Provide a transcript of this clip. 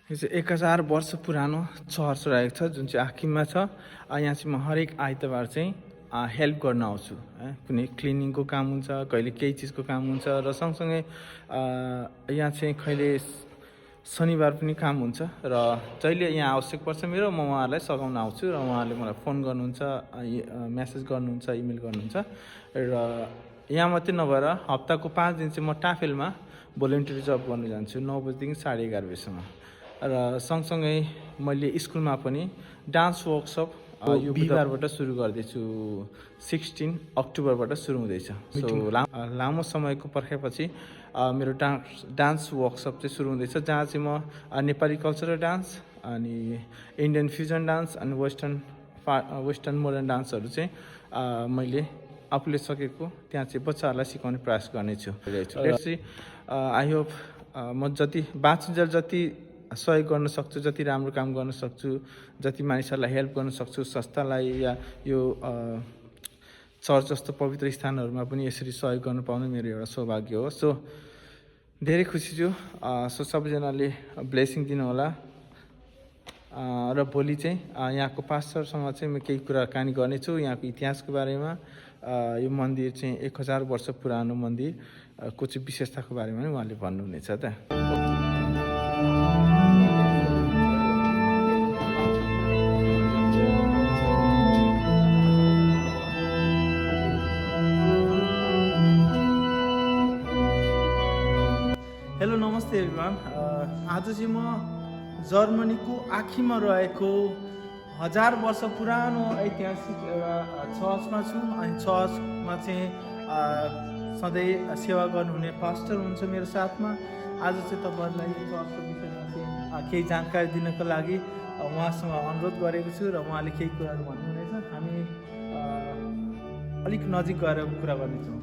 यो चाहिँ 1000 वर्ष पुरानो चर्च रहेको छ जुन चाहिँ आखिममा छ। यहाँ चाहिँ म हरेक आइतबार चाहिँ हेल्प गर्न आउँछु। कुनै क्लिनिङको काम हुन्छ, कहिले केही चिजको काम हुन्छ र सँगसँगै यहाँ चाहिँ कहिले शनिबार पनि काम हुन्छ र जहिले यहाँ आवश्यक पर्छ मेरो म उहाँहरूलाई सघाउन आउँछु र उहाँहरूले मलाई फोन गर्नुहुन्छ, मेसेज गर्नुहुन्छ, इमेल गर्नुहुन्छ र यहाँ मात्रै नभएर हप्ताको 5 दिन चाहिँ म टाफेलमा भोलिन्टियर जब गर्नु जान्छु 9 बजीदेखि 11:30 बजीसम्म। र सँगसँगै मैले स्कुलमा पनि डान्स वर्कसप यो बिहिबारबाट सुरु गर्दैछु। 16 अक्टोबरबाट सुरु हुँदैछ। सो लामो समयको पर्खाइपछि मेरो डान्स वर्कसप चाहिँ सुरु हुँदैछ, जहाँ चाहिँ म नेपाली कल्चरल डान्स अनि इन्डियन फ्युजन डान्स अनि वेस्टर्न मोडर्न डान्सहरू चाहिँ मैले आफूले सकेको त्यहाँ चाहिँ बच्चाहरूलाई सिकाउने प्रयास गर्नेछु। आई होप म जति बाँचुन्जेल जति सहयोग गर्न सक्छु, जति राम्रो काम गर्न सक्छु, जति मानिसहरूलाई हेल्प गर्न सक्छु, संस्थालाई या यो चर्च जस्तो पवित्र स्थानहरूमा पनि यसरी सहयोग गर्न पाउनु मेरो एउटा सौभाग्य हो। सो धेरै खुसी छु। सो सबैजनाले ब्लेसिङ दिनुहोला र भोलि चाहिँ यहाँको पास्टरसँग चाहिँ म केही कुराकानी गर्नेछु यहाँको इतिहासको बारेमा। यो मन्दिर चाहिँ 1000 वर्ष पुरानो मन्दिरको चाहिँ विशेषताको बारेमा पनि उहाँले भन्नुहुनेछ त। हेलो नमस्ते एभ्रिवान। आज चाहिँ म जर्मनीको आखीमा रहेको 1000 वर्ष पुरानो ऐतिहासिक एउटा चर्चमा छु। अनि चर्चमा चाहिँ सधैँ सेवा गर्नुहुने पास्टर हुनुहुन्छ मेरो साथमा। आज चाहिँ तपाईँहरूलाई यो चर्चको विषयमा चाहिँ केही जानकारी दिनको लागि उहाँसँग अनुरोध गरेको छु र उहाँले केही कुराहरू भन्नुहुनेछ। हामी अलिक नजिक गएर कुरा गर्नेछौँ।